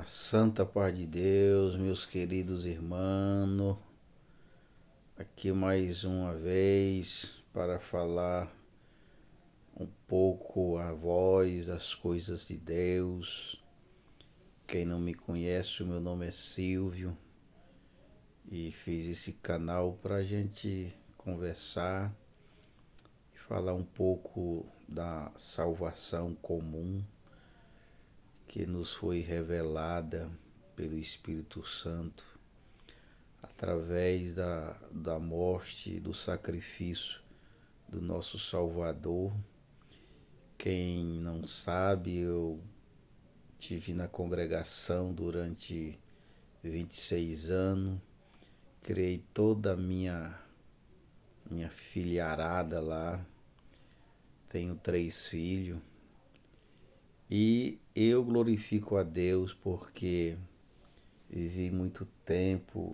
A santa paz de Deus, meus queridos irmãos, aqui mais uma vez para falar um pouco a voz, as coisas de Deus. Quem não me conhece, o meu nome é Silvio e fiz esse canal para a gente conversar e falar um pouco da salvação comum que nos foi revelada pelo Espírito Santo através da morte e do sacrifício do nosso Salvador. Quem não sabe, eu tive na congregação durante 26 anos, criei toda a minha filharada lá, tenho 3 filhos e eu glorifico a Deus porque vivi muito tempo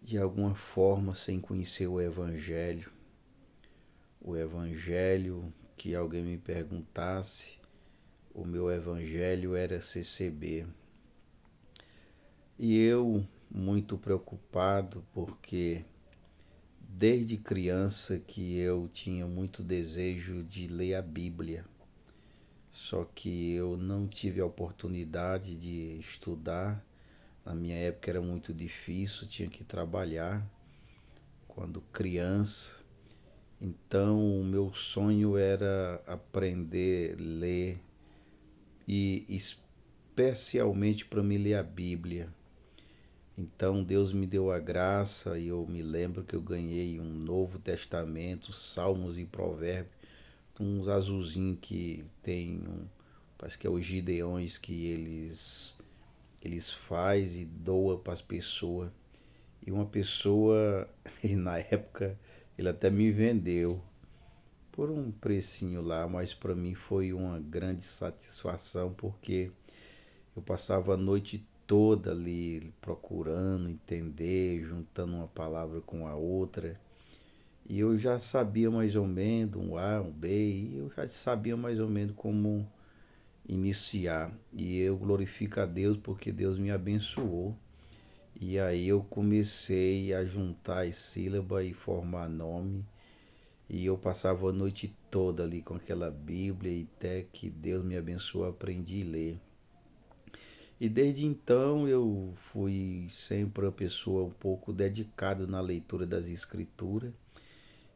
de alguma forma sem conhecer o Evangelho. O Evangelho que alguém me perguntasse, o meu Evangelho era CCB. E eu muito preocupado porque desde criança que eu tinha muito desejo de ler a Bíblia. Só que eu não tive a oportunidade de estudar. Na minha época era muito difícil, tinha que trabalhar quando criança. Então o meu sonho era aprender a ler e especialmente para me ler a Bíblia. Então Deus me deu a graça e eu me lembro que eu ganhei um Novo Testamento, Salmos e Provérbios, uns azulzinhos que tem, parece que é os Gideões que eles faz e doa para as pessoas. E uma pessoa, e na época, ele até me vendeu por um precinho lá, mas para mim foi uma grande satisfação porque eu passava a noite toda ali procurando entender, juntando uma palavra com a outra. E eu já sabia mais ou menos um A, um B, e eu já sabia mais ou menos como iniciar. E eu glorifico a Deus porque Deus me abençoou. E aí eu comecei a juntar as sílabas e formar nome. E eu passava a noite toda ali com aquela Bíblia e até que Deus me abençoou, aprendi a ler. E desde então eu fui sempre uma pessoa um pouco dedicada na leitura das Escrituras.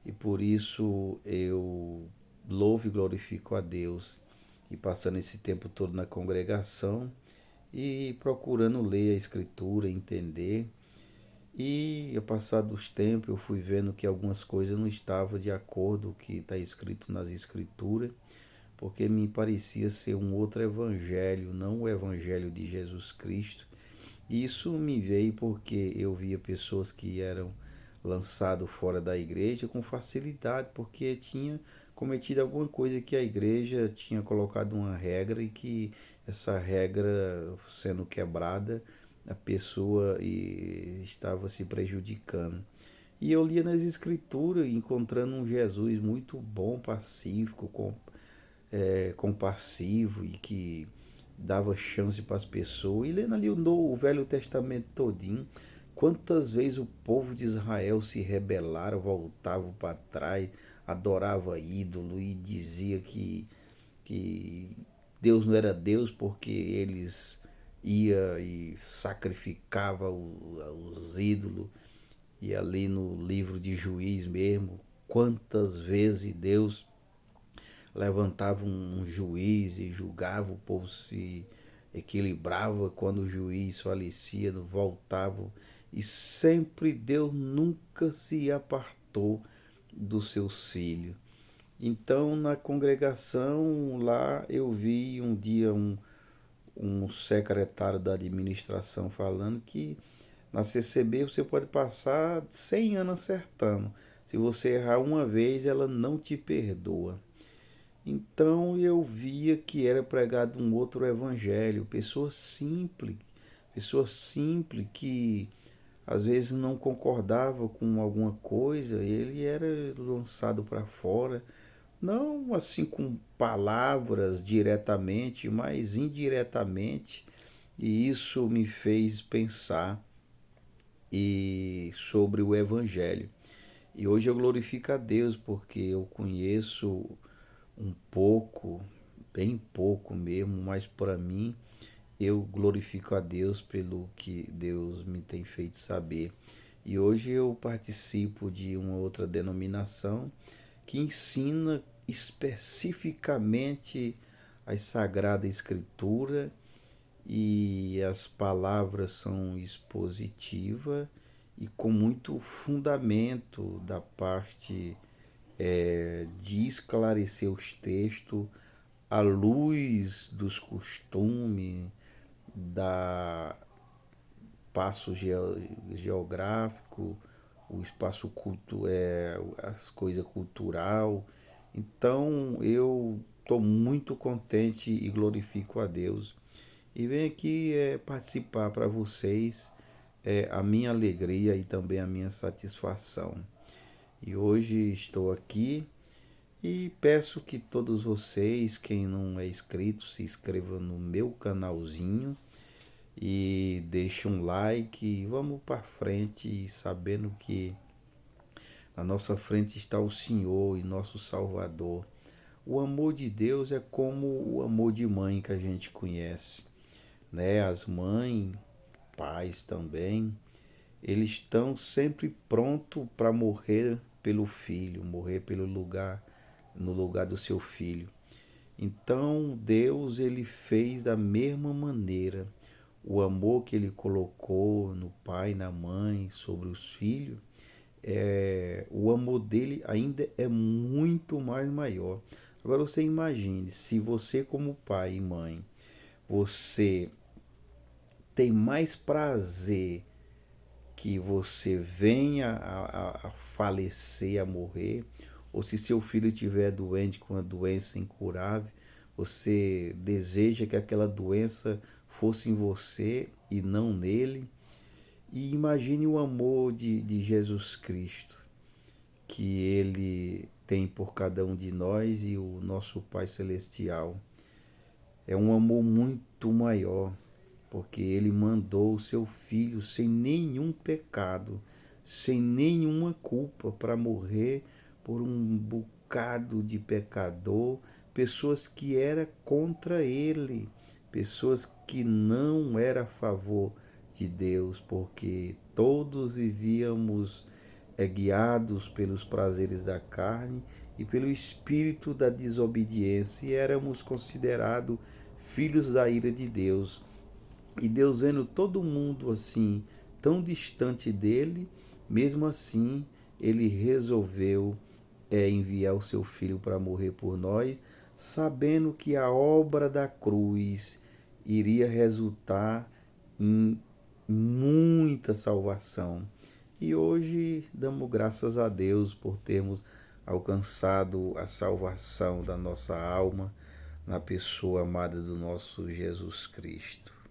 E por isso eu louvo e glorifico a Deus. E passando esse tempo todo na congregação e procurando ler a Escritura, entender. E ao passar dos tempos eu fui vendo que algumas coisas não estavam de acordo com o que está escrito nas Escrituras, porque me parecia ser um outro evangelho, não o evangelho de Jesus Cristo. E isso me veio porque eu via pessoas que eram lançadas fora da igreja com facilidade, porque tinha cometido alguma coisa que a igreja tinha colocado uma regra e que essa regra sendo quebrada a pessoa estava se prejudicando. E eu lia nas escrituras, encontrando um Jesus muito bom, pacífico, compassivo e que dava chance para as pessoas. E lendo ali o Velho Testamento todinho, quantas vezes o povo de Israel se rebelaram, voltavam para trás, adorava ídolo e dizia que Deus não era Deus porque eles ia e sacrificava os ídolos. E ali no livro de Juiz mesmo, quantas vezes Deus levantava um juiz e julgava, o povo se equilibrava, quando o juiz falecia, voltava. E sempre Deus nunca se apartou do seu filho. Então na congregação lá eu vi um dia um secretário da administração falando que na CCB você pode passar 100 anos acertando. Se você errar uma vez, ela não te perdoa. Então eu via que era pregado um outro evangelho, pessoas simples que às vezes não concordava com alguma coisa, ele era lançado para fora, não assim com palavras diretamente, mas indiretamente E isso me fez pensar sobre o Evangelho. E hoje eu glorifico a Deus porque eu conheço um pouco, bem pouco mesmo, mas para mim eu glorifico a Deus pelo que Deus me tem feito saber. E hoje eu participo de uma outra denominação que ensina especificamente a Sagrada Escritura e as palavras são expositivas e com muito fundamento da parte de esclarecer os textos à luz dos costumes, da espaço geográfico, o espaço culto, as coisas cultural. Então eu estou muito contente e glorifico a Deus. E venho aqui participar para vocês a minha alegria e também a minha satisfação. E hoje estou aqui e peço que todos vocês, quem não é inscrito, se inscreva no meu canalzinho e deixe um like e vamos para frente, sabendo que na nossa frente está o Senhor e nosso Salvador. O amor de Deus é como o amor de mãe que a gente conhece, né? As mães, pais também, eles estão sempre prontos para morrer pelo filho, morrer pelo lugar, no lugar do seu filho. Então Deus ele fez da mesma maneira. O amor que ele colocou no pai e na mãe sobre os filhos, o amor dele ainda é muito mais maior. Agora você imagine, se você como pai e mãe, você tem mais prazer que você venha a falecer, a morrer, ou se seu filho estiver doente com uma doença incurável, você deseja que aquela doença fosse em você e não nele. E imagine o amor de Jesus Cristo, que ele tem por cada um de nós e o nosso Pai Celestial. É um amor muito maior, porque ele mandou o seu filho sem nenhum pecado, sem nenhuma culpa, para morrer por um bocado de pecador, pessoas que eram contra ele, pessoas que não eram a favor de Deus, porque todos vivíamos guiados pelos prazeres da carne e pelo espírito da desobediência, e éramos considerados filhos da ira de Deus. E Deus vendo todo mundo assim, tão distante dele, mesmo assim, ele resolveu enviar o seu filho para morrer por nós, sabendo que a obra da cruz iria resultar em muita salvação. E hoje damos graças a Deus por termos alcançado a salvação da nossa alma na pessoa amada do nosso Jesus Cristo.